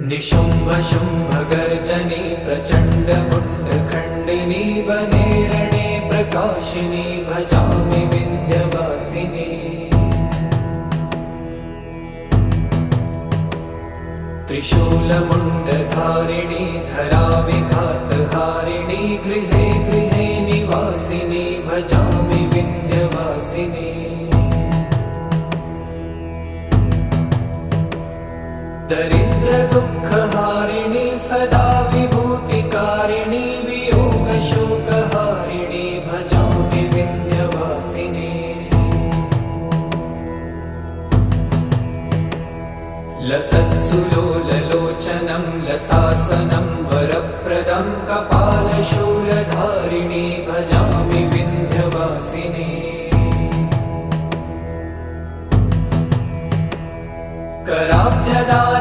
निशुम्भ शुम्भ गर्जनी प्रचण्ड मुण्ड खण्डिनी वने रणे प्रकाशिनी भजामि विन्ध्यवासिनी। त्रिशूलमुण्डधारिणी धराविघातहारिणी गृहे गृहे निवासिनी भजामि विन्ध्यवासिनी। दरिद्र दुःखहारिणी सदा विभूतिकारिणी वियोगशोकहारिणी भजामि विन्ध्यवासिनी। लसत्सुलोललोचनं लतासनं वरप्रदं कपालशूलधारिणी भजामि विन्ध्यवासिनी। कराब्जदान